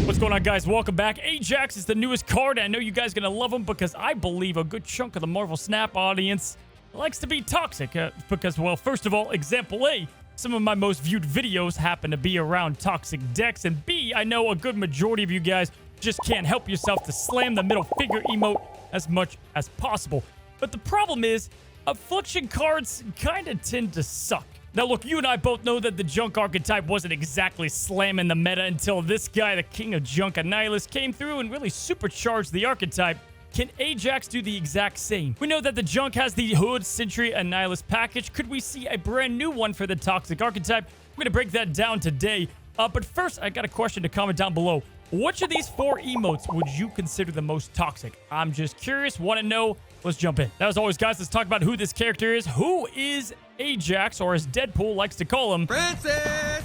What's going on, guys? Welcome back. Ajax is the newest card, and I know you guys are going to love him because I believe a good chunk of the Marvel Snap audience likes to be toxic. Because, well, first of all, example A, some of my most viewed videos happen to be around toxic decks, and B, I know a good majority of you guys just can't help yourself to slam the middle finger emote as much as possible. But the problem is, Affliction cards kind of tend to suck. Now, look, you and I both know that the Junk archetype wasn't exactly slamming the meta until this guy, the King of Junk Annihilus, came through and really supercharged the archetype. Can Ajax do the exact same? We know that the Junk has the Hood Sentry Annihilus package. Could we see a brand new one for the Toxic archetype? I'm going to break that down today. But first, I got a question to comment down below. Which of these 4 emotes would you consider the most toxic? I'm just curious, want to know. Let's jump in. Now, as always, guys, let's talk about who this character is. Who is Ajax, or as Deadpool likes to call him, Franciiis!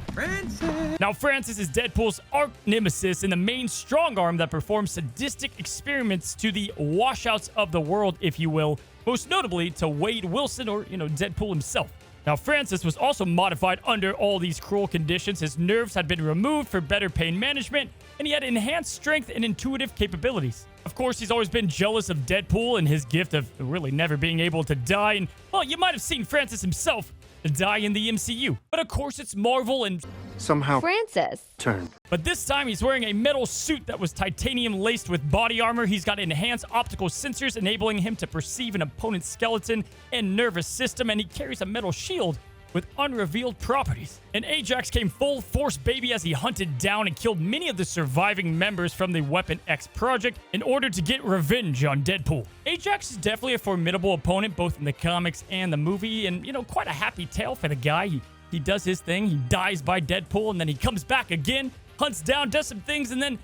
Franciiis! Now, Franciiis is Deadpool's arch nemesis and the main strong arm that performs sadistic experiments to the washouts of the world, if you will, most notably to Wade Wilson, or, Deadpool himself. Now, Franciiis was also modified under all these cruel conditions. His nerves had been removed for better pain management, and he had enhanced strength and intuitive capabilities. Of course, he's always been jealous of Deadpool and his gift of really never being able to die. And, well, you might have seen Franciiis himself die in the MCU. But of course, it's Marvel and somehow Franciiis turned. But this time, he's wearing a metal suit that was titanium laced with body armor. He's got enhanced optical sensors, enabling him to perceive an opponent's skeleton and nervous system. And he carries a metal shield with unrevealed properties. And Ajax came full force, baby, as he hunted down and killed many of the surviving members from the Weapon X project in order to get revenge on Deadpool. Ajax is definitely a formidable opponent, both in the comics and the movie, and, quite a happy tale for the guy. He does his thing, he dies by Deadpool, and then he comes back again, hunts down, does some things, and then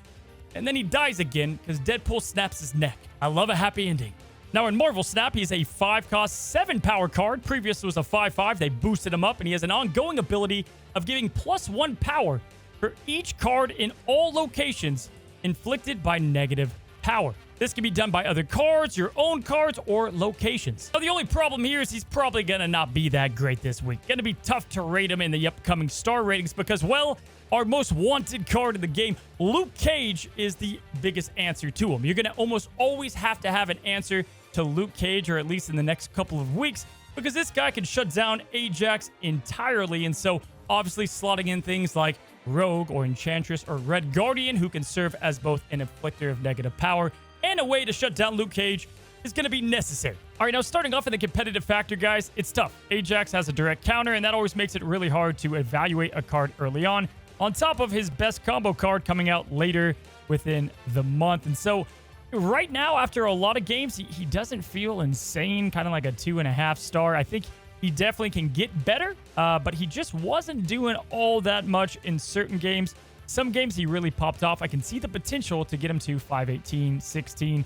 he dies again because Deadpool snaps his neck. I love a happy ending. Now, in Marvel Snap, he's a 5-cost, 7-power card. Previous was a 5/5. They boosted him up, and he has an ongoing ability of giving +1 power for each card in all locations inflicted by negative power. This can be done by other cards, your own cards, or locations. Now, the only problem here is he's probably going to not be that great this week. Going to be tough to rate him in the upcoming star ratings because, well, our most wanted card in the game, Luke Cage, is the biggest answer to him. You're going to almost always have to have an answer to Luke Cage, or at least in the next couple of weeks, because this guy can shut down Ajax entirely. And so, obviously, slotting in things like Rogue or Enchantress or Red Guardian, who can serve as both an inflictor of negative power and a way to shut down Luke Cage, is going to be necessary. All right, now starting off in the competitive factor, guys, it's tough. Ajax has a direct counter, and that always makes it really hard to evaluate a card early on top of his best combo card coming out later within the month. And so, right now, after a lot of games, he doesn't feel insane, kind of like a 2.5 star. I think he definitely can get better, but he just wasn't doing all that much in certain games. Some games he really popped off. I can see the potential to get him to 518, 16.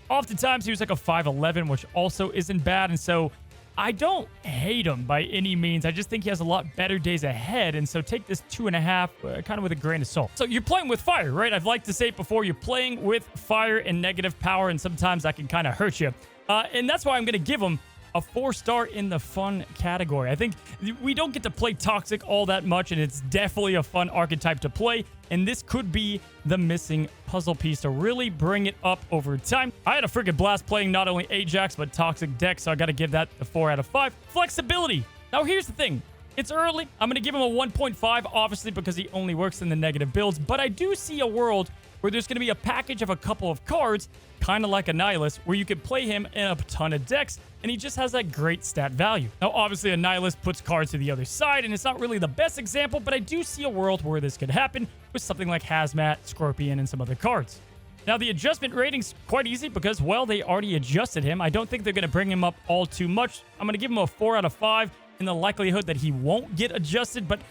Oftentimes, he was like a 511, which also isn't bad. And so, I don't hate him by any means. I just think he has a lot better days ahead. And so take this 2.5 kind of with a grain of salt. So you're playing with fire, right? I've liked to say it before. You're playing with fire and negative power, and sometimes that can kind of hurt you. And that's why I'm going to give him a 4-star in the fun category. I think we don't get to play Toxic all that much, and it's definitely a fun archetype to play. And this could be the missing puzzle piece to really bring it up over time. I had a freaking blast playing not only Ajax, but Toxic Deck, so I got to give that a 4 out of 5. Flexibility. Now, here's the thing. It's early. I'm going to give him a 1.5, obviously, because he only works in the negative builds. But I do see a world where there's going to be a package of a couple of cards, kind of like Annihilus, where you could play him in a ton of decks, and he just has that great stat value. Now, obviously, Annihilus puts cards to the other side, and it's not really the best example, but I do see a world where this could happen with something like Hazmat, Scorpion, and some other cards. Now, the adjustment rating's quite easy because, well, they already adjusted him. I don't think they're going to bring him up all too much. I'm going to give him a 4 out of 5 in the likelihood that he won't get adjusted, but,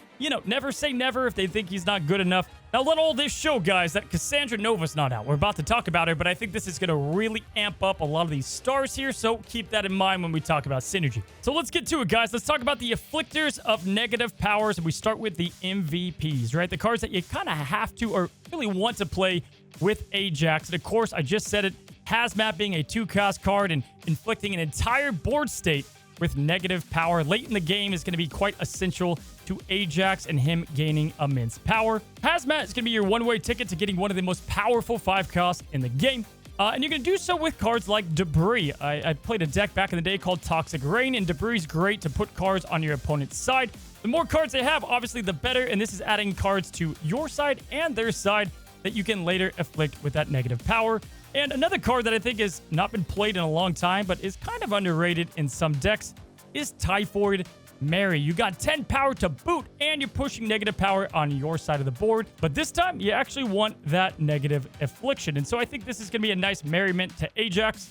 never say never if they think he's not good enough. Now, let all this show, guys, that Cassandra Nova's not out. We're about to talk about her, but I think this is going to really amp up a lot of these stars here, so keep that in mind when we talk about Synergy. So let's get to it, guys. Let's talk about the Afflictors of negative powers, and we start with the MVPs, right? The cards that you kind of have to or really want to play with Ajax. And, of course, I just said it, Hazmat being a 2-cost card and inflicting an entire board state with negative power late in the game is going to be quite essential to Ajax and him gaining immense power. Hazmat is going to be your one-way ticket to getting one of the most powerful 5 costs in the game. And you're going to do so with cards like Debris. I played a deck back in the day called Toxic Rain, and Debris is great to put cards on your opponent's side. The more cards they have, obviously, the better, and this is adding cards to your side and their side that you can later afflict with that negative power. And another card that I think has not been played in a long time, but is kind of underrated in some decks, is Typhoid Mary. You got 10 power to boot, and you're pushing negative power on your side of the board. But this time, you actually want that negative Affliction. And so I think this is going to be a nice merriment to Ajax.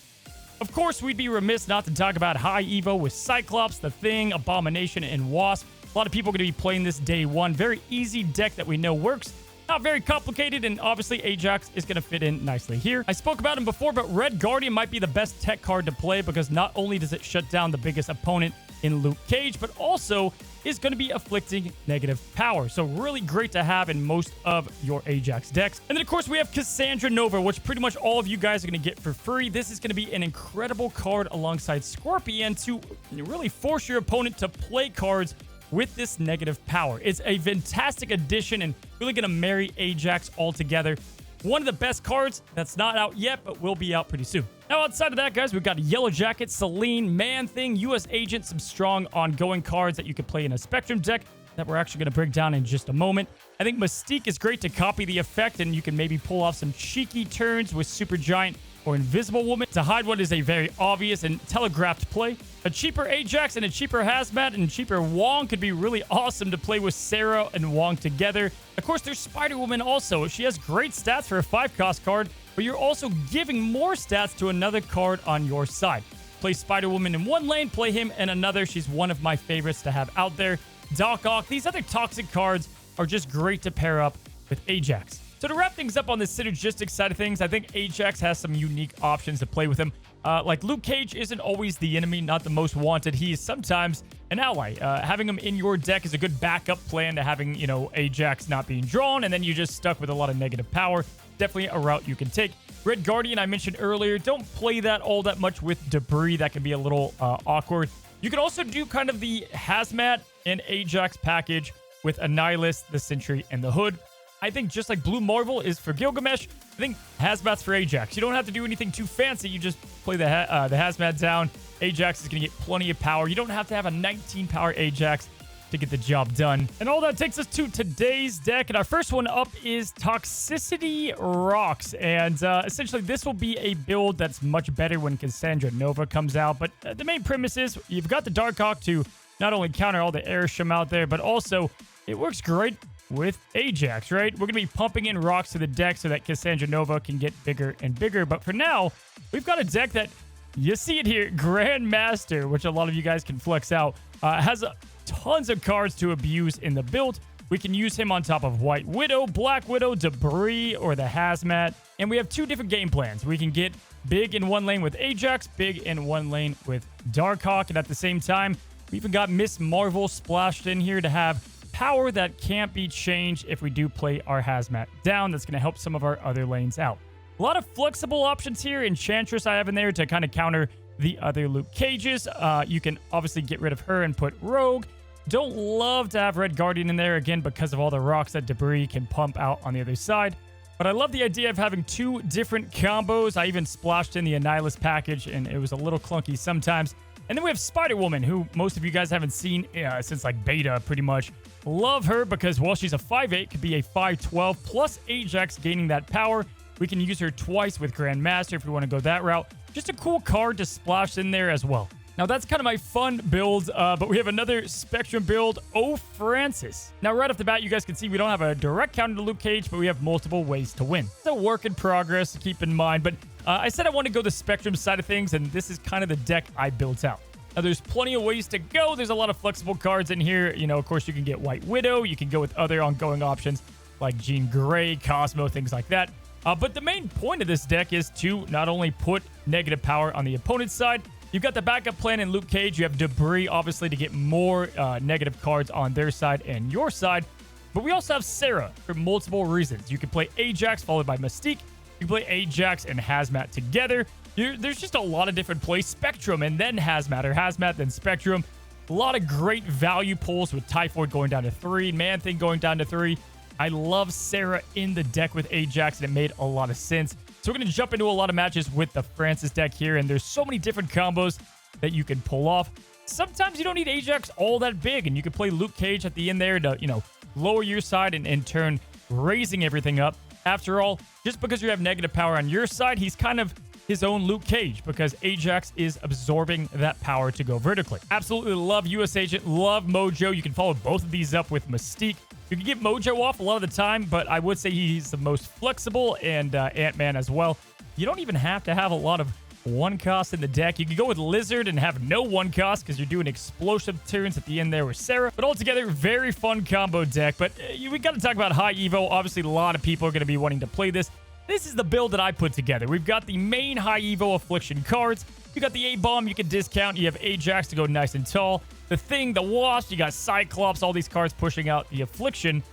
Of course, we'd be remiss not to talk about High Evo with Cyclops, The Thing, Abomination, and Wasp. A lot of people are going to be playing this day one. Very easy deck that we know works. Not very complicated, and obviously Ajax is going to fit in nicely here. I spoke about him before, but Red Guardian might be the best tech card to play because not only does it shut down the biggest opponent in Luke Cage, but also is going to be afflicting negative power. So really great to have in most of your Ajax decks. And then, of course, we have Cassandra Nova, which pretty much all of you guys are going to get for free. This is going to be an incredible card alongside Scorpion to really force your opponent to play cards with this negative power. It's a fantastic addition and really going to marry Ajax all together. One of the best cards that's not out yet, but will be out pretty soon. Now, outside of that, guys, we've got Yellow Jacket, Celine, Man-Thing, U.S. Agent, some strong ongoing cards that you could play in a Spectrum deck that we're actually going to break down in just a moment. I think Mystique is great to copy the effect, and you can maybe pull off some cheeky turns with Supergiant or Invisible Woman to hide what is a very obvious and telegraphed play. A cheaper Ajax and a cheaper Hazmat and a cheaper Wong could be really awesome to play with Sarah and Wong together. Of course, there's Spider-Woman also. She has great stats for a 5-cost card, but you're also giving more stats to another card on your side. Play Spider-Woman in one lane, play him in another. She's one of my favorites to have out there. Doc Ock, these other toxic cards are just great to pair up with Ajax. So to wrap things up on the synergistic side of things, I think Ajax has some unique options to play with him. Like Luke Cage isn't always the enemy, not the most wanted. He is sometimes an ally. Having him in your deck is a good backup plan to having, Ajax not being drawn, and then you're just stuck with a lot of negative power. Definitely a route you can take. Red Guardian, I mentioned earlier, don't play that all that much with Debris. That can be a little awkward. You can also do kind of the Hazmat and Ajax package with Annihilus, the Sentry, and the Hood. I think just like Blue Marvel is for Gilgamesh, I think Hazmat's for Ajax. You don't have to do anything too fancy. You just play the Hazmat down. Ajax is going to get plenty of power. You don't have to have a 19-power Ajax to get the job done. And all that takes us to today's deck. And our first one up is Toxicity Rocks. And essentially, this will be a build that's much better when Cassandra Nova comes out. But the main premise is you've got the Darkhawk to not only counter all the Airsham out there, but also it works great with Ajax, right? We're going to be pumping in rocks to the deck so that Cassandra Nova can get bigger and bigger. But for now, we've got a deck that, you see it here, Grandmaster, which a lot of you guys can flex out, has tons of cards to abuse in the build. We can use him on top of White Widow, Black Widow, Debris, or the Hazmat. And we have 2 different game plans. We can get big in one lane with Ajax, big in one lane with Darkhawk. And at the same time, we even got Miss Marvel splashed in here to have power that can't be changed if we do play our Hazmat down. That's going to help some of our other lanes out. A lot of flexible options here. Enchantress I have in there to kind of counter the other Luke Cages. You can obviously get rid of her and put Rogue. Don't love to have Red Guardian in there, again, because of all the rocks that Debris can pump out on the other side. But I love the idea of having 2 different combos. I even splashed in the Annihilus package, and it was a little clunky sometimes. And then we have Spider-Woman, who most of you guys haven't seen since like beta, pretty much. Love her because, well, she's a 5'8", could be a 5'12", plus Ajax gaining that power. We can use her twice with Grandmaster if we want to go that route. Just a cool card to splash in there as well. Now, that's kind of my fun build, but we have another Spectrum build, Oh Franciiis. Now, right off the bat, you guys can see we don't have a direct counter to Luke Cage, but we have multiple ways to win. It's a work in progress to keep in mind, but I said I want to go the Spectrum side of things, and this is kind of the deck I built out. Now, there's plenty of ways to go. There's a lot of flexible cards in here. Of course, you can get White Widow. You can go with other ongoing options like Jean Grey, Cosmo, things like that. But the main point of this deck is to not only put negative power on the opponent's side. You've got the backup plan in Luke Cage. You have Debris, obviously, to get more negative cards on their side and your side. But we also have Sarah for multiple reasons. You can play Ajax followed by Mystique. You can play Ajax and Hazmat together. There's just a lot of different plays. Spectrum and then Hazmat, or Hazmat then Spectrum. A lot of great value pulls with Typhoid going down to 3, Man-Thing going down to 3. I love Sarah in the deck with Ajax, and it made a lot of sense. So we're going to jump into a lot of matches with the Franciiis deck here, and there's so many different combos that you can pull off. Sometimes you don't need Ajax all that big, and you can play Luke Cage at the end there to, lower your side and in turn raising everything up. After all, just because you have negative power on your side, he's kind of his own Luke Cage because Ajax is absorbing that power to go vertically. Absolutely love US Agent, love Mojo. You can follow both of these up with Mystique. You can get Mojo off a lot of the time, but I would say he's the most flexible, and Ant-Man as well. You don't even have to have a lot of one cost in the deck. You could go with Lizard and have no one cost because you're doing explosive turns at the end there with Sarah. But altogether, very fun combo deck. But we got to talk about High Evo. Obviously, a lot of people are going to be wanting to play this. This is the build that I put together. We've got the main High Evo Affliction cards. You got the A-Bomb you can discount. You have Ajax to go nice and tall. The Thing, the Wasp, you got Cyclops, all these cards pushing out the Affliction.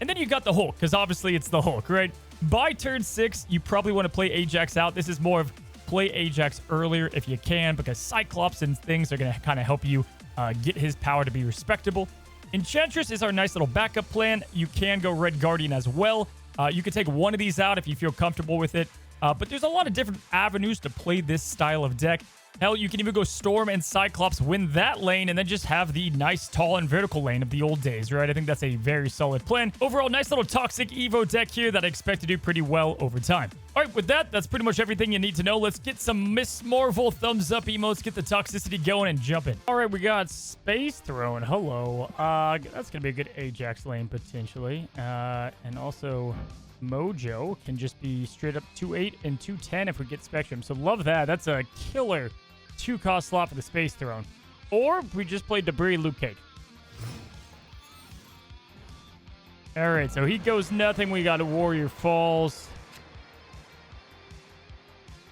And then you got the Hulk, because obviously it's the Hulk, right? By turn 6, you probably want to play Ajax out. This is more of play Ajax earlier if you can, because Cyclops and things are going to kind of help you get his power to be respectable. Enchantress is our nice little backup plan. You can go Red Guardian as well. You can take one of these out if you feel comfortable with it. But there's a lot of different avenues to play this style of deck. Hell, you can even go Storm and Cyclops, win that lane, and then just have the nice, tall, and vertical lane of the old days, right? I think that's a very solid plan. Overall, nice little Toxic Evo deck here that I expect to do pretty well over time. All right, with that, that's pretty much everything you need to know. Let's get some Miss Marvel thumbs up emotes, get the toxicity going, and jump in. All right, we got Space Throne. Hello. That's going to be a good Ajax lane, potentially. And also Mojo can just be straight up 2-8 and 2-10 if we get Spectrum. So love that. That's a killer 2-cost slot for the Space Throne. Or we just play Debris Luke Cage. All right, so he goes nothing. We got a Warrior Falls.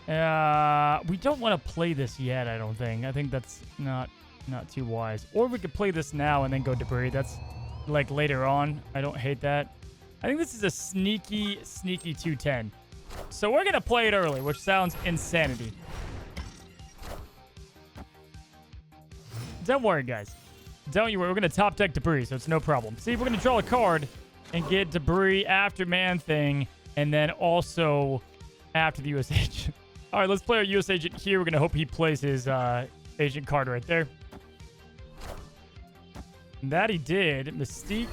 We don't want to play this yet, I don't think. I think that's not too wise. Or we could play this now and then go Debris. That's like later on. I don't hate that. I think this is a sneaky 2-10. So we're going to play it early, which sounds insanity. Don't worry, guys. Don't you worry. We're going to top deck Debris, so it's no problem. See, we're going to draw a card and get Debris after Man-Thing, and then also after the US Agent. All right, let's play our US Agent here. We're going to hope he plays his Agent card right there. And that he did. Mystique,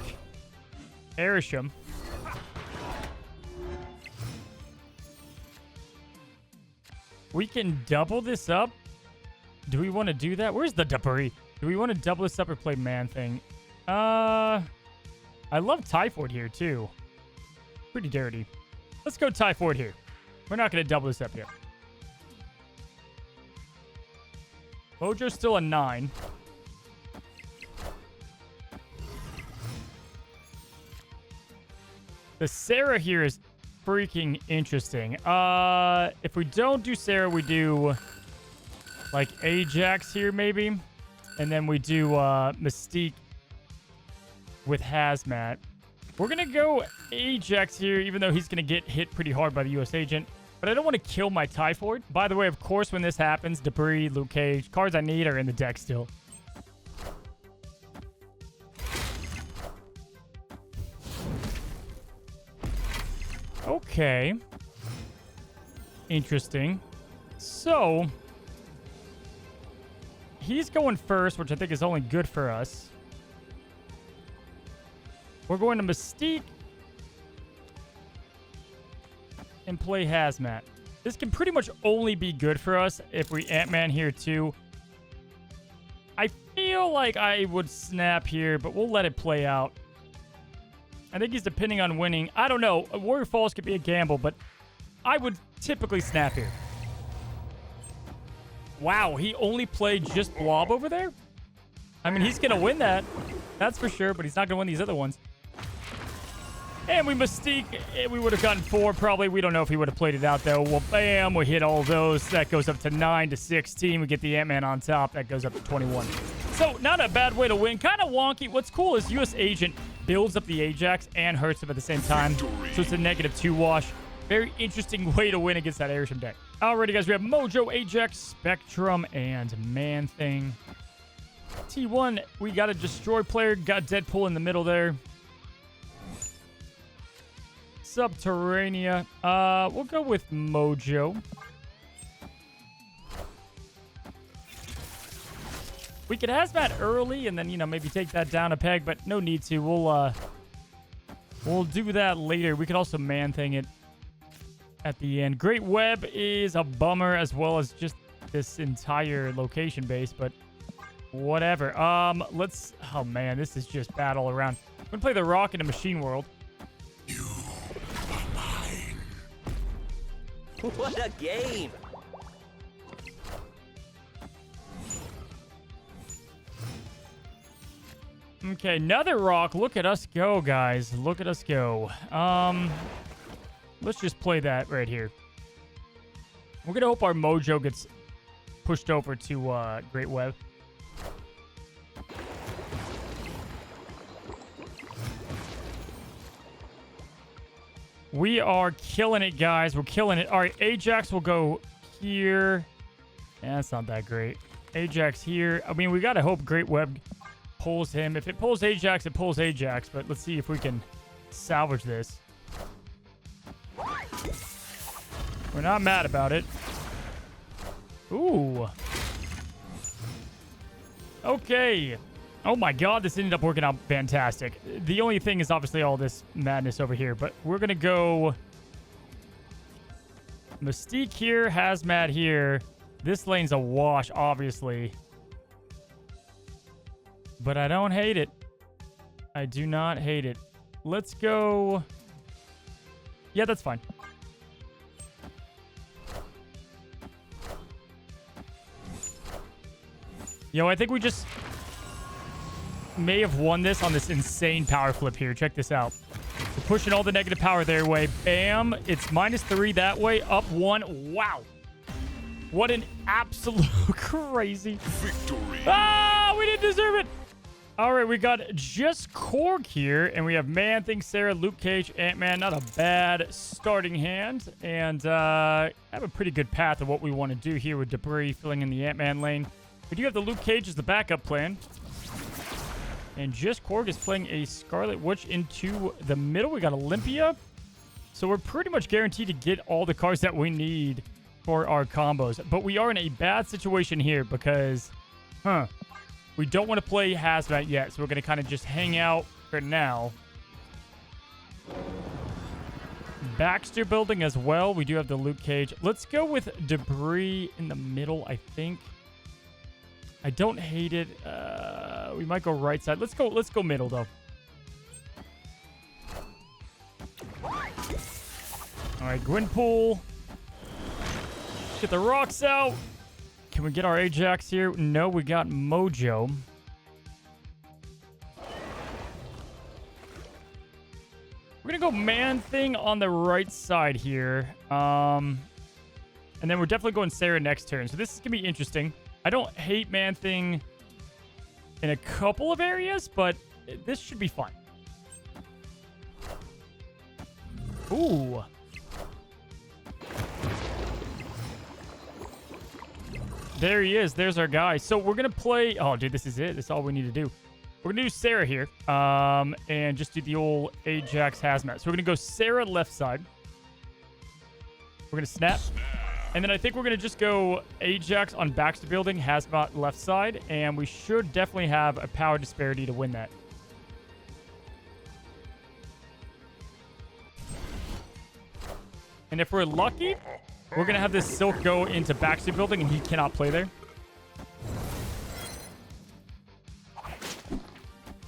Erisham. We can double this up. Do we want to do that? Where's the Debris? Do we want to double this up or play Man-Thing? I love Typhoid here, too. Pretty dirty. Let's go Typhoid here. We're not going to double this up here. Mojo's still a 9. The Sarah here is freaking interesting. If we don't do Sarah, we do like Ajax here maybe. And then we do Mystique with Hazmat. We're going to go Ajax here, even though he's going to get hit pretty hard by the US Agent. But I don't want to kill my Typhoid. By the way, of course, when this happens, Debris, Luke Cage, cards I need are in the deck still. Okay. Interesting. So, he's going first, which I think is only good for us. We're going to Mystique and play Hazmat. This can pretty much only be good for us if we Ant-Man here too. I feel like I would snap here, but we'll let it play out. I think he's depending on winning. I don't know. Warrior Falls could be a gamble, but I would typically snap here. Wow, he only played just Blob over there? I mean, he's going to win that. That's for sure, but he's not going to win these other ones. And we Mystique. We would have gotten 4 probably. We don't know if he would have played it out, though. Well, bam, we hit all those. That goes up to 9 to 16. We get the Ant-Man on top. That goes up to 21. So, not a bad way to win. Kind of wonky. What's cool is US Agent builds up the Ajax and hurts him at the same time. So, it's a -2 wash. Very interesting way to win against that Airship deck. Alrighty, guys. We have Mojo, Ajax, Spectrum, and Man-Thing. T1, we got a Destroy player. Got Deadpool in the middle there. Subterranea. We'll go with Mojo. We could Hazmat early and then, you know, maybe take that down a peg, but no need to. We'll do that later. We could also Man-Thing it at the end. Great Web is a bummer, as well as just this entire location base, but whatever. Let's... Oh, man, this is just battle around. I'm going to play the Rock in a Machine World. You are mine. What a game! Okay, another Rock. Look at us go, guys. Look at us go. Let's just play that right here. We're going to hope our Mojo gets pushed over to Great Web. We are killing it, guys. We're killing it. All right, Ajax will go here. Yeah, that's not that great. Ajax here. I mean, we got to hope Great Web pulls him. If it pulls Ajax, it pulls Ajax. But let's see if we can salvage this. We're not mad about it. Ooh. Okay. Oh my god, this ended up working out fantastic. The only thing is obviously all this madness over here, but we're going to go Mystique here, Hazmat here. This lane's a wash, obviously. But I don't hate it. I do not hate it. Let's go... Yeah, that's fine. Yo, I think we just may have won this on this insane power flip here. Check this out. We're pushing all the negative power their way. Bam. It's -3 that way. Up 1. Wow. What an absolute crazy... Victory. Ah, we didn't deserve it. All right, we got just Korg here, and we have Man-Thing, Sarah, Luke Cage, Ant-Man. Not a bad starting hand. And have a pretty good path of what we want to do here with Debris filling in the Ant-Man lane. We do have the Luke Cage as the backup plan. And just Korg is playing a Scarlet Witch into the middle. We got Olympia. So we're pretty much guaranteed to get all the cards that we need for our combos. But we are in a bad situation here because, we don't want to play Hazmat yet. So we're going to kind of just hang out for now. Baxter building as well. We do have the Luke Cage. Let's go with Debris in the middle, I think. I don't hate it. We might go right side. Let's go middle though. All right, Gwynpool. Get the rocks out. Can we get our Ajax here? No, we got Mojo. We're gonna go Man-Thing on the right side here. And then we're definitely going Sarah next turn. So this is gonna be interesting. I don't hate Man-Thing in a couple of areas, but this should be fun. Ooh. There he is. There's our guy. So we're going to play... Oh, dude, this is it. That's all we need to do. We're going to do Sarah here. And just do the old Ajax Hazmat. So we're going to go Sarah left side. We're going to snap. And then I think we're going to just go Ajax on Baxter building, Hazmat left side. And we should definitely have a power disparity to win that. And if we're lucky, we're going to have this Silk go into Baxter building and he cannot play there.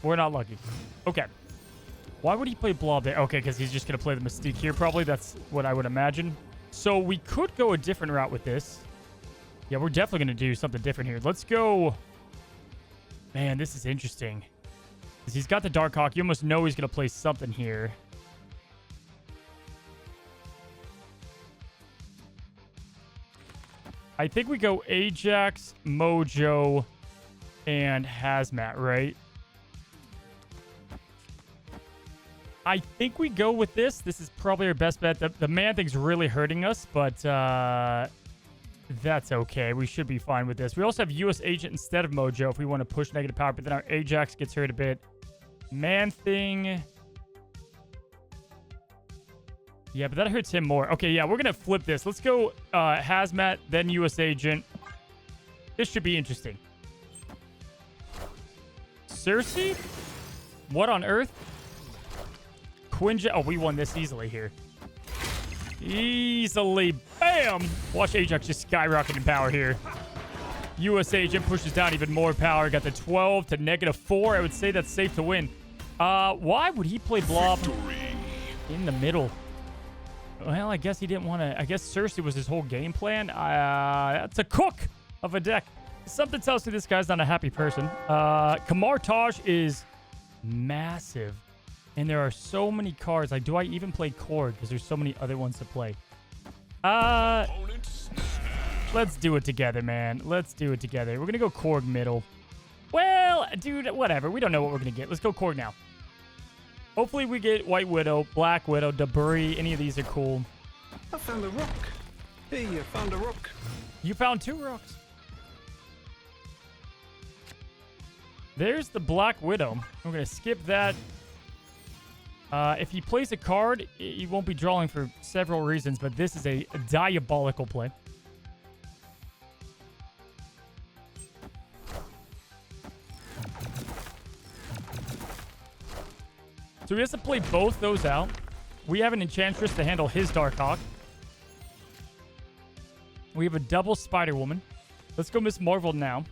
We're not lucky. Okay. Why would he play Blob there? Okay, because he's just going to play the Mystique here probably. That's what I would imagine. So we could go a different route with this. Yeah, we're definitely going to do something different here. Let's go. Man, this is interesting. Because he's got the Dark Hawk. You almost know he's going to play something here. I think we go Ajax, Mojo, and Hazmat, right? I think we go with this. This is probably our best bet. The man thing's really hurting us, but that's okay. We should be fine with this. We also have U.S. Agent instead of Mojo if we want to push negative power, but then our Ajax gets hurt a bit. Man thing. Yeah, but that hurts him more. Okay, yeah, we're going to flip this. Let's go Hazmat, then U.S. Agent. This should be interesting. Cersei? What on earth? Quinjet. Oh, we won this easily here. Easily. Bam! Watch Ajax just skyrocket in power here. U.S. Agent pushes down even more power. Got the 12 to -4. I would say that's safe to win. Why would he play Blob in the middle? Well, I guess he didn't want to. I guess Cersei was his whole game plan. That's a cook of a deck. Something tells me this guy's not a happy person. Kamar Taj is massive. And there are so many cards. Like, do I even play Korg? Because there's so many other ones to play. Let's do it together, man. Let's do it together. We're going to go Korg middle. Well, dude, whatever. We don't know what we're going to get. Let's go Korg now. Hopefully we get White Widow, Black Widow, Debris. Any of these are cool. I found a rock. Hey, I found a rock. You found 2 rocks. There's the Black Widow. We're going to skip that. If he plays a card, he won't be drawing for several reasons, but this is a diabolical play. So he has to play both those out. We have an Enchantress to handle his Darkhawk. We have a double Spider-Woman. Let's go Miss Marvel now.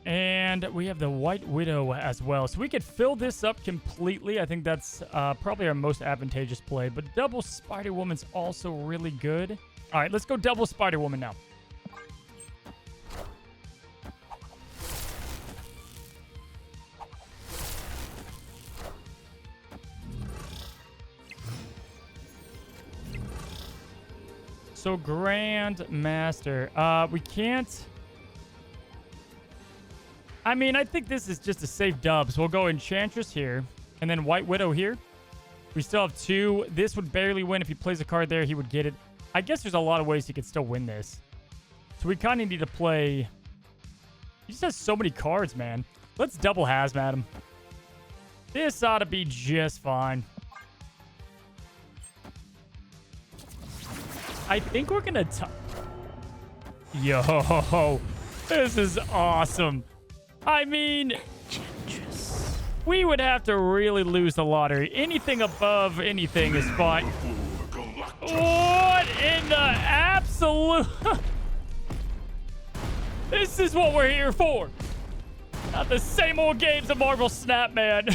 And we have the White Widow as well. So we could fill this up completely. I think that's probably our most advantageous play. But double Spider-Woman's also really good. All right, let's go double Spider-Woman now. So Grandmaster. We can't... I mean, I think this is just a safe dub. So we'll go Enchantress here. And then White Widow here. We still have 2. This would barely win. If he plays a card there, he would get it. I guess there's a lot of ways he could still win this. So we kind of need to play... He just has so many cards, man. Let's double Hazmat him. This ought to be just fine. I think we're going to... Yo, this is awesome. I mean, we would have to really lose the lottery. Anything above anything is fine. What in the absolute... This is what we're here for. Not the same old games of Marvel Snap, man.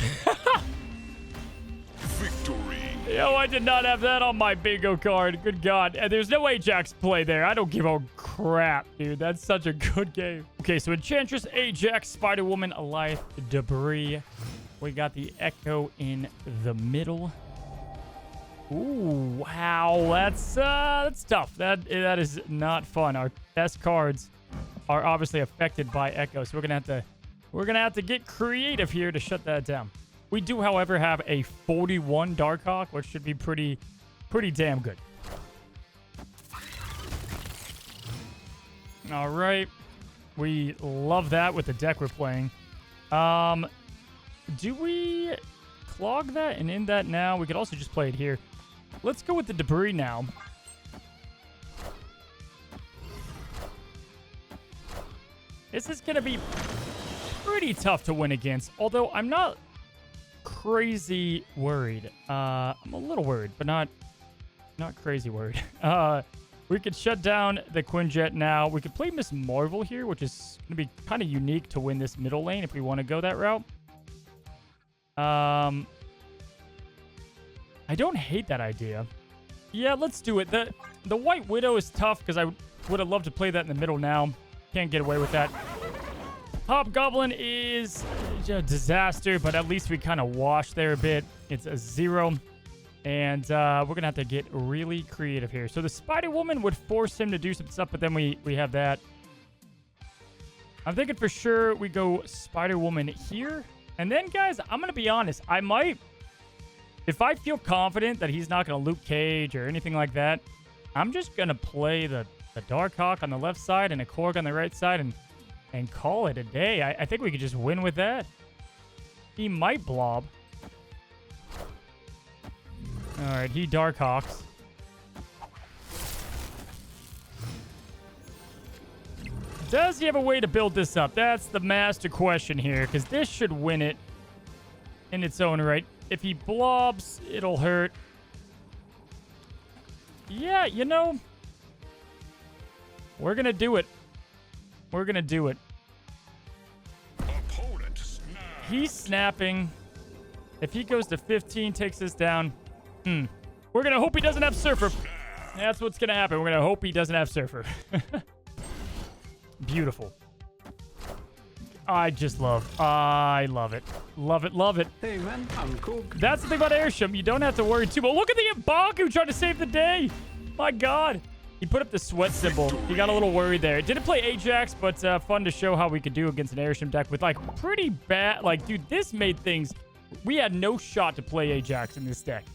Victory. Yo, I did not have that on my bingo card. Good God. And there's no Ajax play there. I don't give a crap, dude. That's such a good game. Okay, so Enchantress, Ajax, Spider-Woman, Alliance, Debris. We got the Echo in the middle. Ooh, wow. That's tough. That is not fun. Our best cards are obviously affected by Echo, so we're gonna have to get creative here to shut that down. We do, however, have a 41 Darkhawk, which should be pretty damn good. All right. We love that with the deck we're playing. Do we clog that and end that now? We could also just play it here. Let's go with the Debris now. This is going to be pretty tough to win against, although I'm not crazy worried. I'm a little worried, but not crazy worried. We could shut down the Quinjet now. We could play Miss Marvel here, which is going to be kind of unique to win this middle lane if we want to go that route. I don't hate that idea. Yeah, let's do it. The White Widow is tough because I would have loved to play that in the middle now. Can't get away with that. Hobgoblin is a disaster, but at least we kind of wash there a bit. It's a 0. And we're going to have to get really creative here. So the Spider Woman would force him to do some stuff, but then we have that. I'm thinking for sure we go Spider Woman here. And then, guys, I'm going to be honest. I might, if I feel confident that he's not going to Luke Cage or anything like that, I'm just going to play the Darkhawk on the left side and a Korg on the right side and call it a day. I think we could just win with that. He might blob. All right, he Darkhawks. Does he have a way to build this up? That's the master question here, because this should win it in its own right. If he blobs, it'll hurt. Yeah, you know, we're going to do it. We're going to do it. Opponent snap. He's snapping. If he goes to 15, takes us down. We're going to hope he doesn't have Surfer. That's what's going to happen. We're going to hope he doesn't have Surfer. Beautiful. I love it. Love it, love it. Hey man, I'm cool. That's the thing about Airship. You don't have to worry too much. Look at the Mbaku trying to save the day. My God. He put up the sweat symbol. He got a little worried there. Didn't play Ajax, but fun to show how we could do against an Airship deck with, like, pretty bad... Like, dude, this made things... We had no shot to play Ajax in this deck.